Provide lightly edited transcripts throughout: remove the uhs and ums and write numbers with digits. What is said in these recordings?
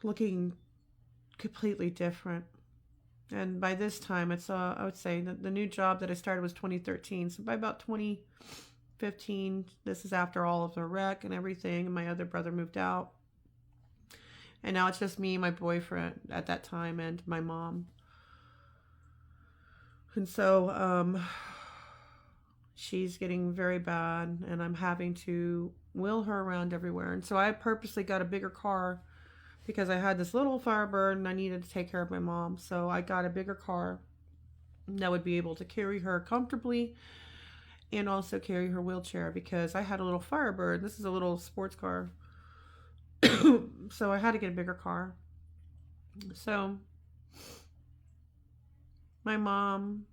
looking completely different. And by this time, it's I would say that the new job that I started was 2013. So by about 2015, this is after all of the wreck and everything, and my other brother moved out. And now it's just me, my boyfriend at that time, and my mom. And so she's getting very bad, and I'm having to wheel her around everywhere. And so I purposely got a bigger car because I had this little Firebird and I needed to take care of my mom. So I got a bigger car that would be able to carry her comfortably and also carry her wheelchair, because I had a little Firebird. This is a little sports car. So I had to get a bigger car. So my mom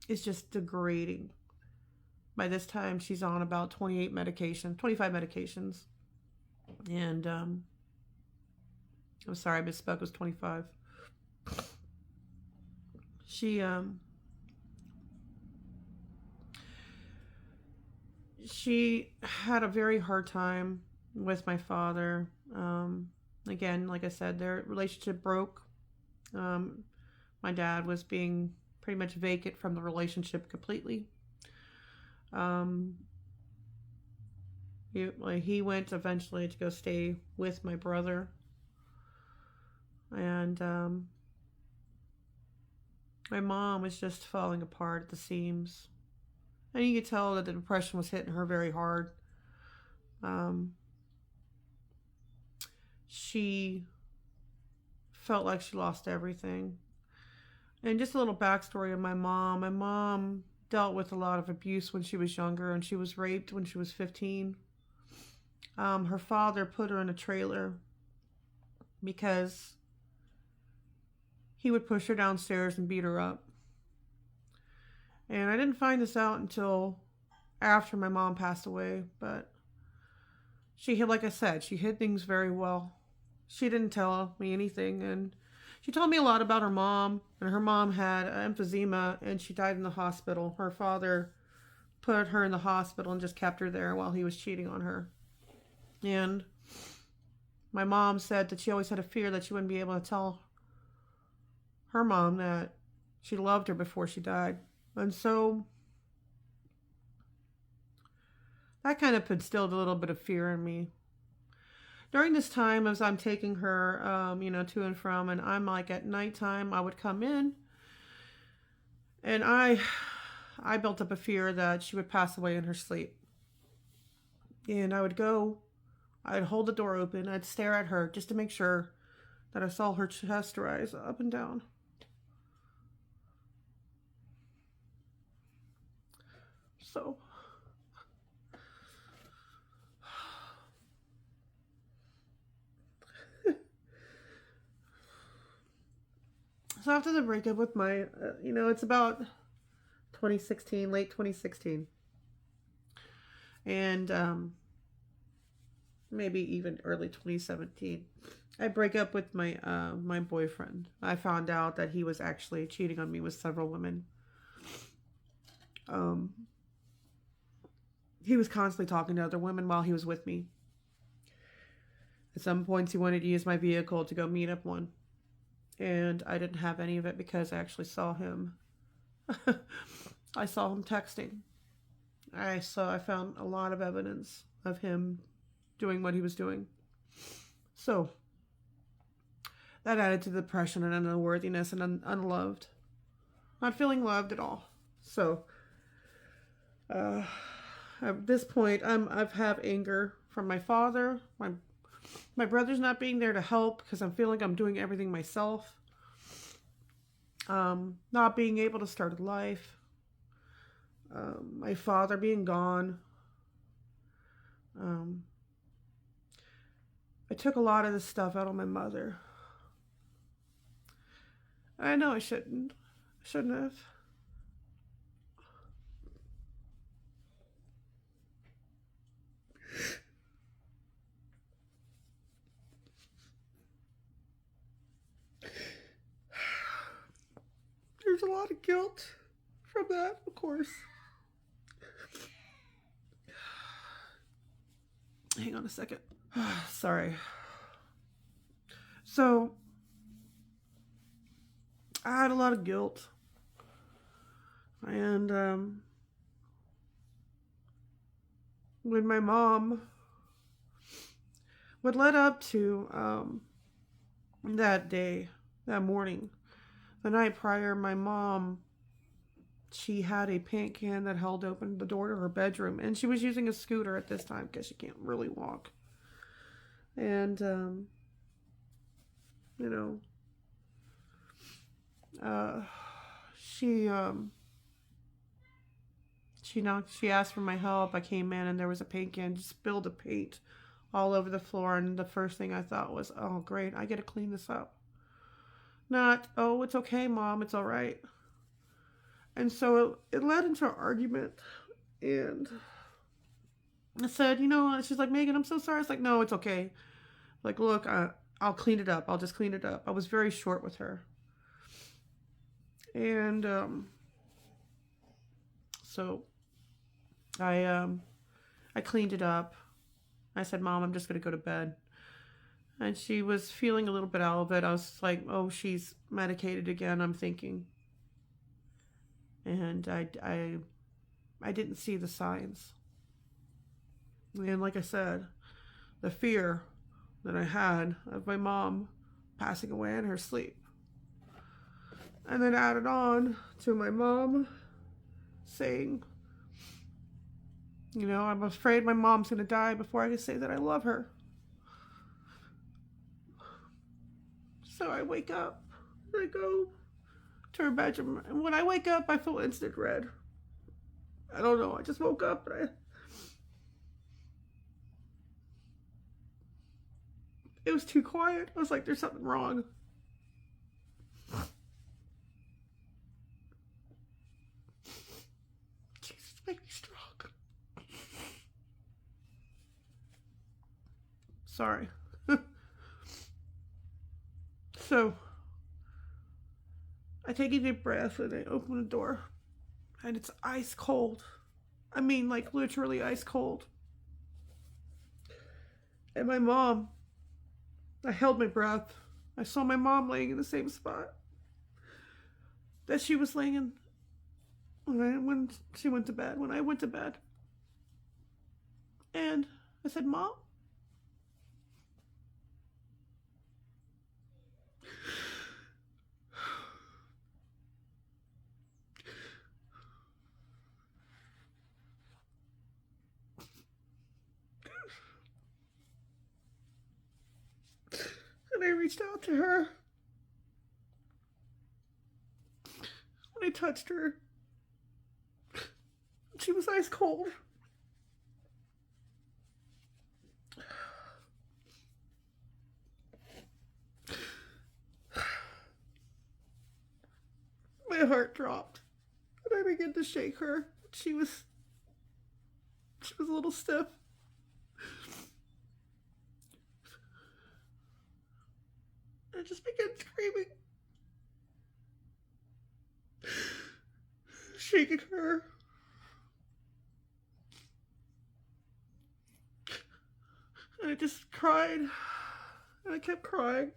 is just degrading. By this time, she's on about 25 medications. And I'm sorry, I misspoke. It was 25. She had a very hard time with my father. Again, like I said, their relationship broke. My dad was being pretty much vacant from the relationship completely. He went eventually to go stay with my brother. And my mom was just falling apart at the seams. And you could tell that the depression was hitting her very hard. She felt like she lost everything. And just a little backstory of my mom. My mom dealt with a lot of abuse when she was younger, and she was raped when she was 15. Her father put her in a trailer because he would push her downstairs and beat her up. And I didn't find this out until after my mom passed away, but like I said, she hid things very well. She didn't tell me anything, and she told me a lot about her mom, and her mom had emphysema, and she died in the hospital. Her father put her in the hospital and just kept her there while he was cheating on her. And my mom said that she always had a fear that she wouldn't be able to tell her mom that she loved her before she died. And so that kind of instilled a little bit of fear in me. During this time, as I'm taking her, to and from, and I'm like at nighttime, I would come in, and I built up a fear that she would pass away in her sleep. And I'd hold the door open, I'd stare at her just to make sure that I saw her chest rise up and down. So after the breakup with my, it's about 2016, late 2016. And maybe even early 2017. I break up with my boyfriend. I found out that he was actually cheating on me with several women. He was constantly talking to other women while he was with me. At some points, he wanted to use my vehicle to go meet up one. And I didn't have any of it because I actually saw him. I saw him texting. I found a lot of evidence of him doing what he was doing. So that added to the depression and unworthiness and unloved. Not feeling loved at all. So at this point, I have anger from my father, my brother's not being there to help because I'm feeling I'm doing everything myself. Not being able to start a life. My father being gone. I took a lot of this stuff out on my mother. I know I shouldn't. I shouldn't have. There's a lot of guilt from that, of course. Hang on a second. Sorry. So I had a lot of guilt. And when my mom, what led up to that day, that morning, the night prior, my mom, she had a paint can that held open the door to her bedroom. And she was using a scooter at this time because she can't really walk. And, you know, uh, she, she asked for my help. I came in and there was a paint can, just spilled the paint all over the floor. And the first thing I thought was, oh, great, I get to clean this up. Not, oh, it's okay, Mom, it's all right. And so it led into an argument. And I said, she's like, Megan, I'm so sorry. It's like, no, it's okay. Like, look, I'll clean it up. I'll just clean it up. I was very short with her. And so I cleaned it up. I said, Mom, I'm just going to go to bed. And she was feeling a little bit out of it. I was like, oh, she's medicated again, I'm thinking. And I didn't see the signs. And like I said, the fear that I had of my mom passing away in her sleep. And then added on to my mom saying, I'm afraid my mom's going to die before I can say that I love her. So I wake up and I go to her bedroom. And when I wake up, I feel instant red. I don't know. I just woke up and it was too quiet. I was like, there's something wrong. Jesus, make me strong. Sorry. So I take a deep breath and I open the door. And it's ice cold. I mean, like literally ice cold. And my mom, I held my breath. I saw my mom laying in the same spot that she was laying in when she went to bed, when I went to bed. And I said, Mom? And I reached out to her. When I touched her, she was ice cold. My heart dropped. And I began to shake her. She was a little stiff. I just began screaming, shaking her. And I just cried. And I kept crying.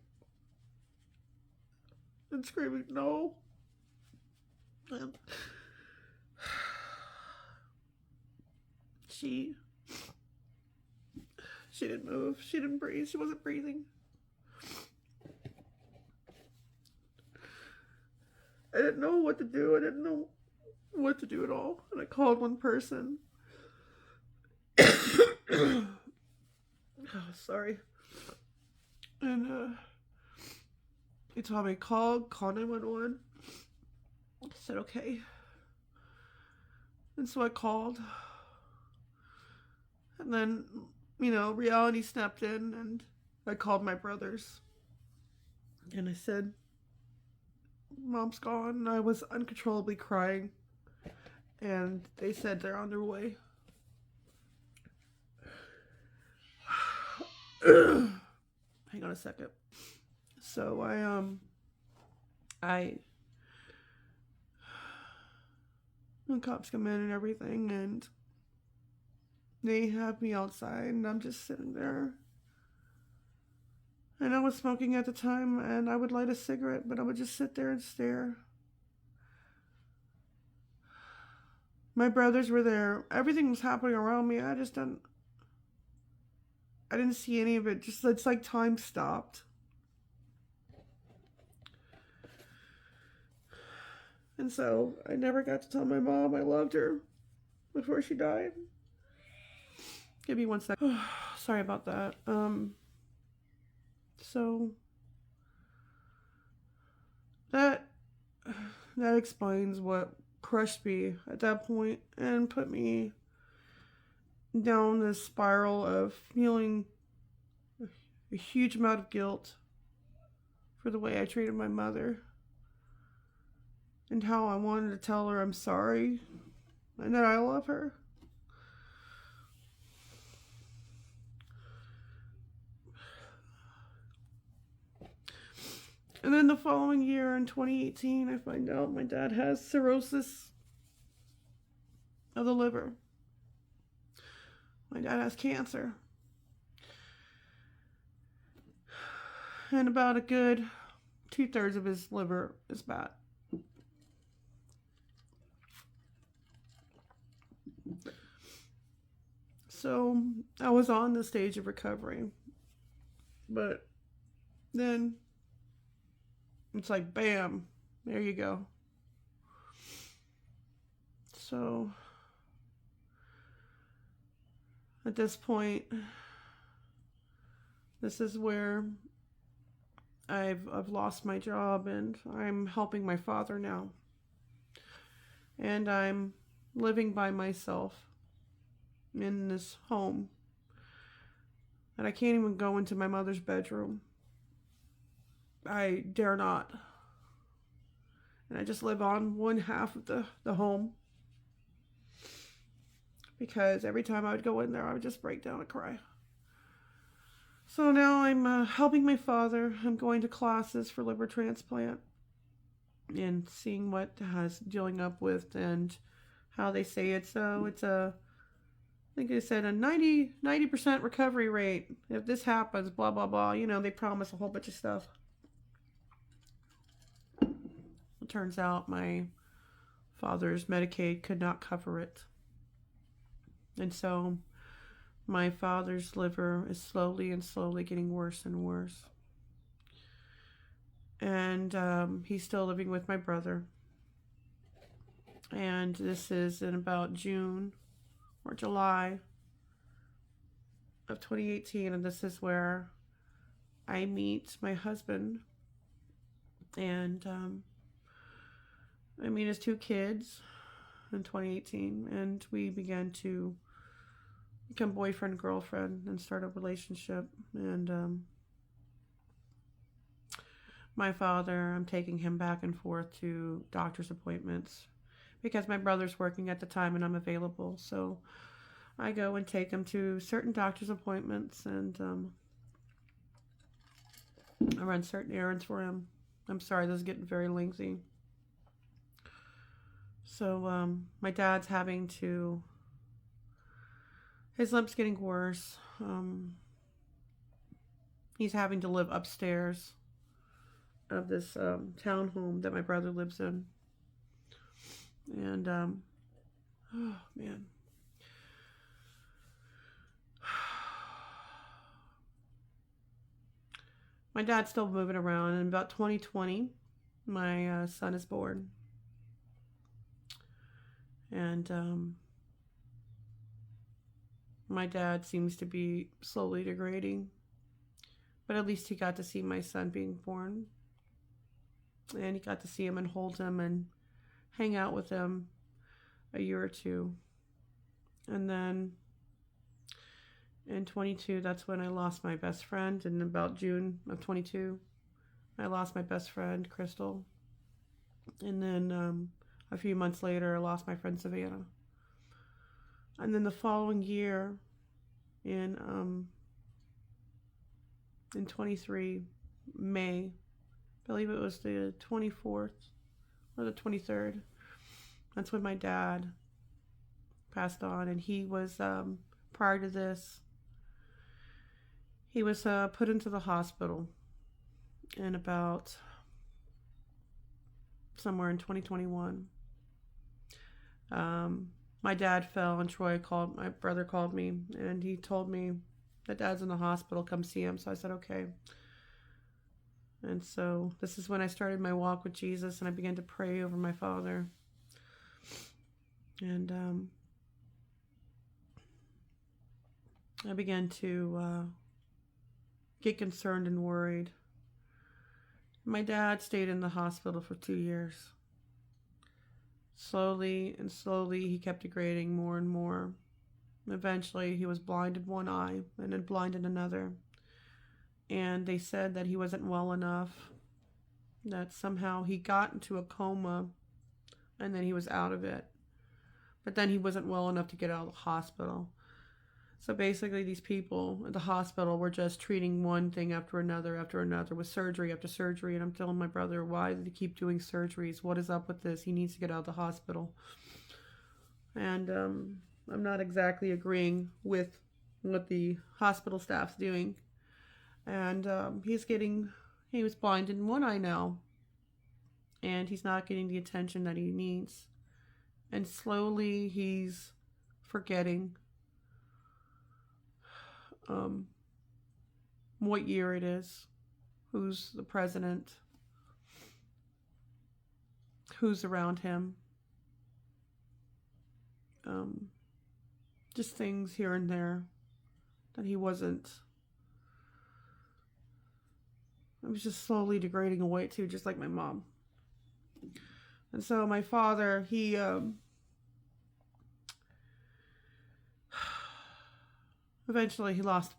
And screaming, no. And she didn't move. She didn't breathe. She wasn't breathing. I didn't know what to do. I didn't know what to do at all. And I called one person. Oh, sorry. And he told me, call 911. I said, okay. And so I called. And then, reality snapped in and I called my brothers. And I said, Mom's gone. And I was uncontrollably crying. And they said they're on their way. Hang on a second. So the cops come in and everything, and they have me outside, and I'm just sitting there. And I was smoking at the time, and I would light a cigarette, but I would just sit there and stare. My brothers were there. Everything was happening around me. I didn't see any of it. Just, it's like time stopped. And so I never got to tell my mom I loved her before she died. Give me one sec. Sorry about that. So that explains what crushed me at that point and put me down this spiral of feeling a huge amount of guilt for the way I treated my mother and how I wanted to tell her I'm sorry and that I love her. And then the following year in 2018, I find out my dad has cirrhosis of the liver. My dad has cancer. And about a good 2/3 of his liver is bad. So I was on the stage of recovery. But then it's like, bam, there you go. So at this point, this is where I've lost my job, and I'm helping my father now. And I'm living by myself in this home. And I can't even go into my mother's bedroom. I dare not. And I just live on one half of the home. Because every time I would go in there, I would just break down and cry. So now I'm helping my father. I'm going to classes for liver transplant and seeing what has dealing up with and how they say it. So it's I think they said a 90% recovery rate. If this happens, blah, blah, blah. You know, they promise a whole bunch of stuff. It turns out my father's Medicaid could not cover it. And so my father's liver is slowly getting worse and worse. And he's still living with my brother. And this is in about June or July of 2018. And this is where I meet my husband. And I meet his 2 kids in 2018. And we began to become boyfriend and girlfriend and start a relationship. And my father, I'm taking him back and forth to doctor's appointments because my brother's working at the time and I'm available. So I go and take him to certain doctor's appointments, and I run certain errands for him. I'm sorry, this is getting very lengthy. So my dad's having to, his limp's getting worse. He's having to live upstairs of this townhome that my brother lives in. And oh man, my dad's still moving around. In about 2020 my son is born, and my dad seems to be slowly degrading, but at least he got to see my son being born, and he got to see him and hold him and hang out with him a year or two. And then in 22, that's when I lost my best friend. In about June of 22, I lost my best friend, Crystal. And then a few months later, I lost my friend, Savannah. And then the following year, in 23 May, I believe it was the 24th or the 23rd, that's when my dad passed on. And he was, prior to this, He was put into the hospital in about somewhere in 2021. My dad fell, and my brother called me, and he told me that Dad's in the hospital, come see him. So I said, okay. And so this is when I started my walk with Jesus, and I began to pray over my father. And I began to get concerned and worried. My dad stayed in the hospital for 2 years. Slowly and slowly, he kept degrading more and more. Eventually, he was blind in one eye and then blind in another. And they said that he wasn't well enough, that somehow he got into a coma and then he was out of it. But then he wasn't well enough to get out of the hospital. So basically, these people at the hospital were just treating one thing after another with surgery after surgery. And I'm telling my brother, why did he keep doing surgeries? What is up with this? He needs to get out of the hospital. And I'm not exactly agreeing with what the hospital staff's doing. And he was blind in one eye now. And he's not getting the attention that he needs. And slowly he's forgetting what year it is, who's the president, who's around him, just things here and there that he wasn't. I was just slowly degrading away too, just like my mom. And so my father, he eventually he lost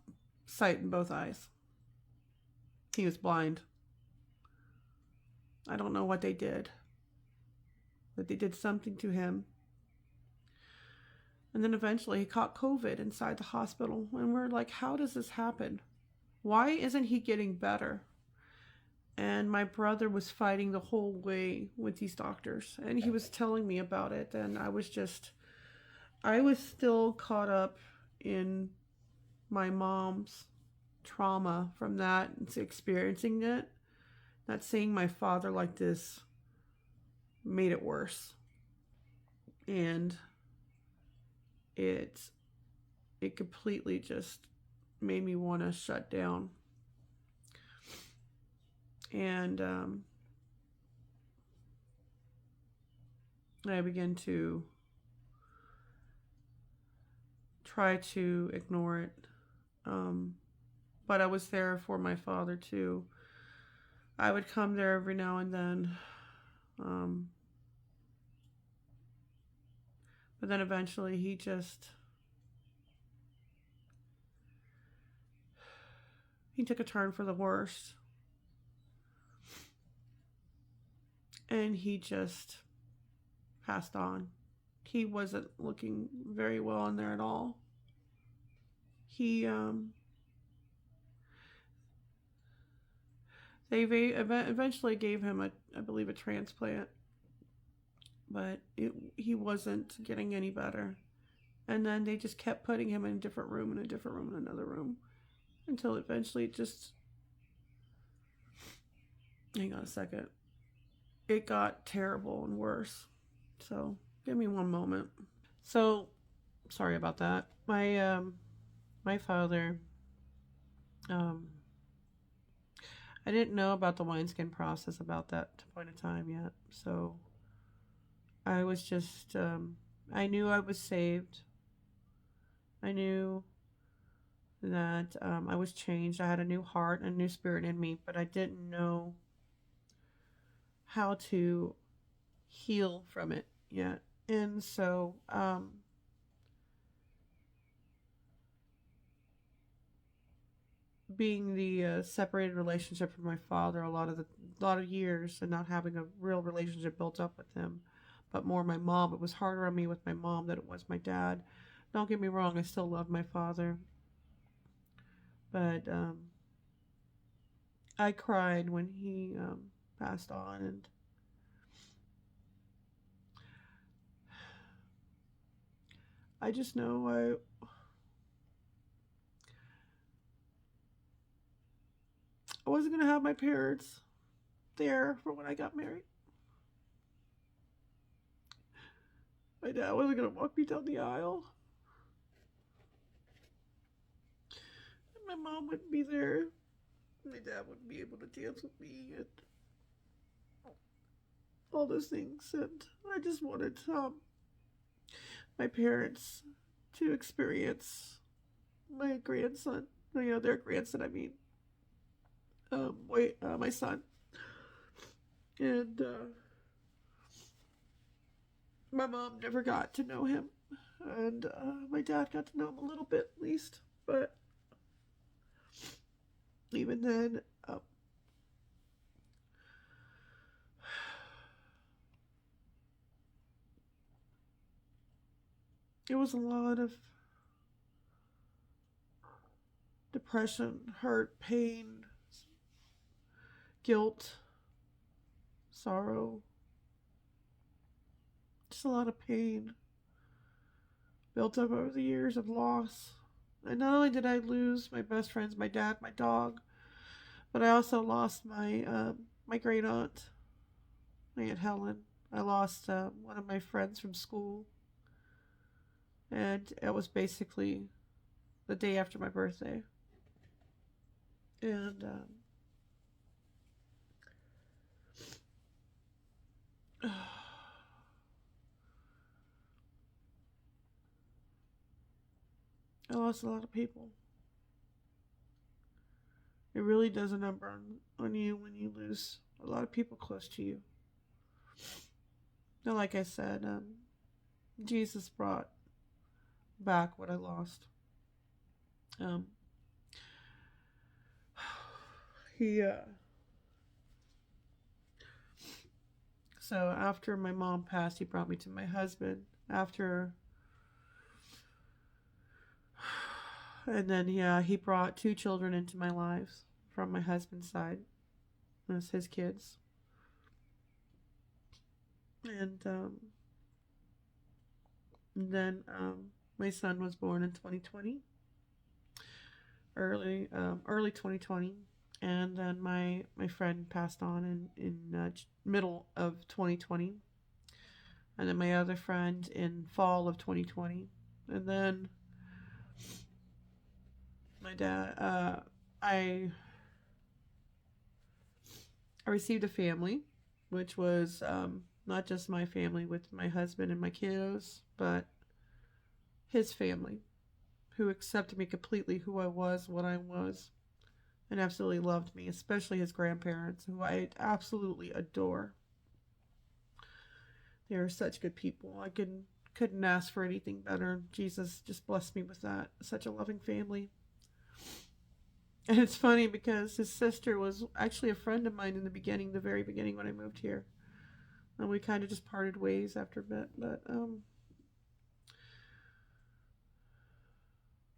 sight in both eyes. He was blind. I don't know what they did, but they did something to him. And then eventually he caught COVID inside the hospital. And we're like, how does this happen? Why isn't he getting better? And my brother was fighting the whole way with these doctors. And he was telling me about it. And I was still caught up in my mom's trauma from that, experiencing it. That seeing my father like this made it worse. And it completely just made me want to shut down. And I began to try to ignore it. But I was there for my father too. I would come there every now and then. But then eventually he took a turn for the worst. And he just passed on. He wasn't looking very well in there at all. They eventually gave him I believe a transplant, but he wasn't getting any better. And then they just kept putting him in a different room, in another room, until eventually hang on a second, it got terrible and worse. So give me one moment. So sorry about that. My father, I didn't know about the wineskin process about that point of time yet. So I was just, I knew I was saved. I knew that I was changed. I had a new heart, a new spirit in me, but I didn't know how to heal from it yet. And so, being the separated relationship from my father, a lot of years, and not having a real relationship built up with him, but more my mom. It was harder on me with my mom than it was my dad. Don't get me wrong, I still love my father, but I cried when he passed on, and I just know I wasn't going to have my parents there for when I got married. My dad wasn't going to walk me down the aisle. And my mom wouldn't be there. My dad wouldn't be able to dance with me and all those things. And I just wanted my parents to experience my grandson. Their grandson, I mean. My son. And my mom never got to know him. And my dad got to know him a little bit, at least. But even then, it was a lot of depression, hurt, pain, guilt, sorrow, just a lot of pain built up over the years of loss. And not only did I lose my best friends, my dad, my dog, but I also lost my great aunt, my Aunt Helen. I lost one of my friends from school, and it was basically the day after my birthday. And I lost a lot of people. It really does a number on you when you lose a lot of people close to you. Now, like I said, Jesus brought back what I lost. So after my mom passed, he brought me to my husband. And then he brought 2 children into my life from my husband's side. That's his kids. And then my son was born in 2020, early 2020, and then my friend passed on in middle of 2020, and then my other friend in fall of 2020, and then my dad. I received a family, which was not just my family with my husband and my kiddos, but his family, who accepted me completely, who I was, what I was, and absolutely loved me, especially his grandparents, who I absolutely adore. They are such good people. I couldn't ask for anything better. Jesus just blessed me with that. Such a loving family. And it's funny because his sister was actually a friend of mine in the very beginning when I moved here. And we kind of just parted ways after a bit. But,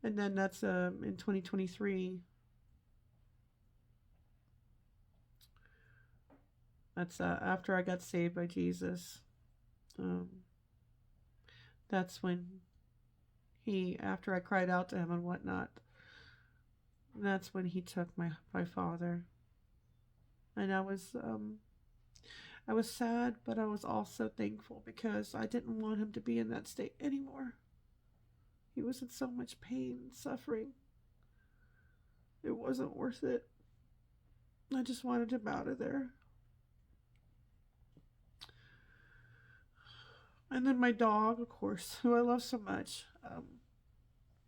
and then that's in 2023. That's after I got saved by Jesus. That's when after I cried out to him and whatnot, that's when he took my father. And I was sad, but I was also thankful because I didn't want him to be in that state anymore. He was in so much pain and suffering. It wasn't worth it. I just wanted him out of there. And then my dog, of course, who I love so much.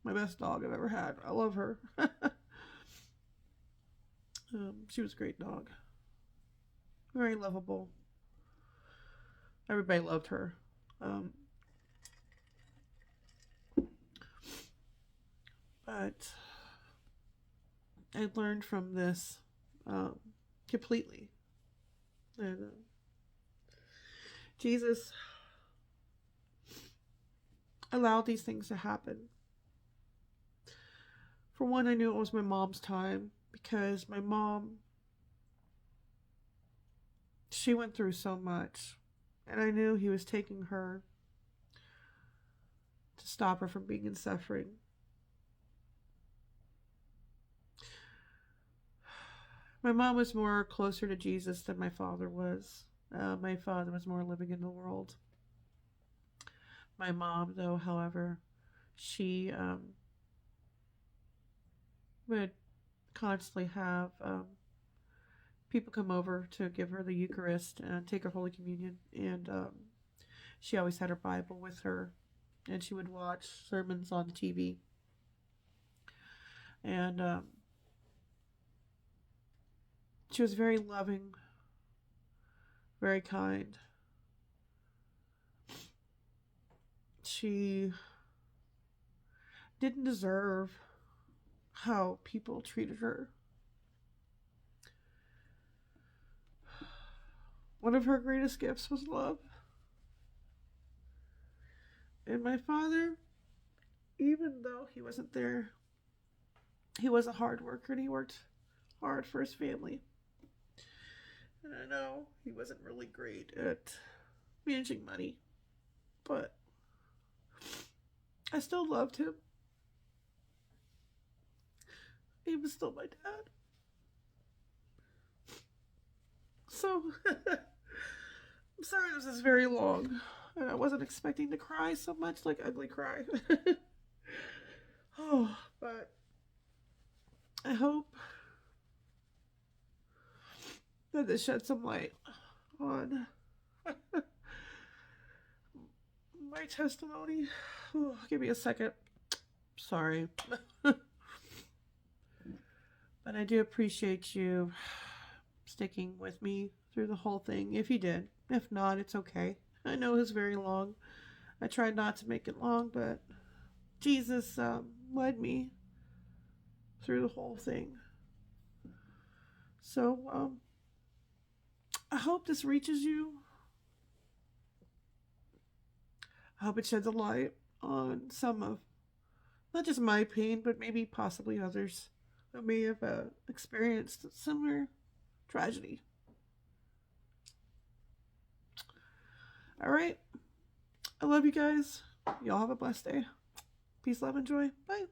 My best dog I've ever had. I love her. She was a great dog. Very lovable. Everybody loved her. But I learned from this completely. And Jesus allowed these things to happen. For one, I knew it was my mom's time because my mom, she went through so much, and I knew he was taking her to stop her from being in suffering. My mom was more closer to Jesus than my father was. My father was more living in the world. My mom, though, however, she would constantly have people come over to give her the Eucharist and take her Holy Communion. And she always had her Bible with her. And she would watch sermons on TV. And she was very loving, very kind. She didn't deserve how people treated her. One of her greatest gifts was love. And my father, even though he wasn't there, he was a hard worker and he worked hard for his family. And I know he wasn't really great at managing money, but I still loved him. He was still my dad. So, I'm sorry this is very long. And I wasn't expecting to cry so much, like ugly cry. Oh, but I hope that this shed some light on my testimony. Oh, give me a second. Sorry. But I do appreciate you sticking with me through the whole thing, if you did. If not, it's okay. I know it's very long. I tried not to make it long, but Jesus led me through the whole thing. So, I hope this reaches you. I hope it sheds a light on some of, not just my pain, but maybe possibly others that may have experienced a similar tragedy. All right. I love you guys. Y'all have a blessed day. Peace, love, and joy. Bye.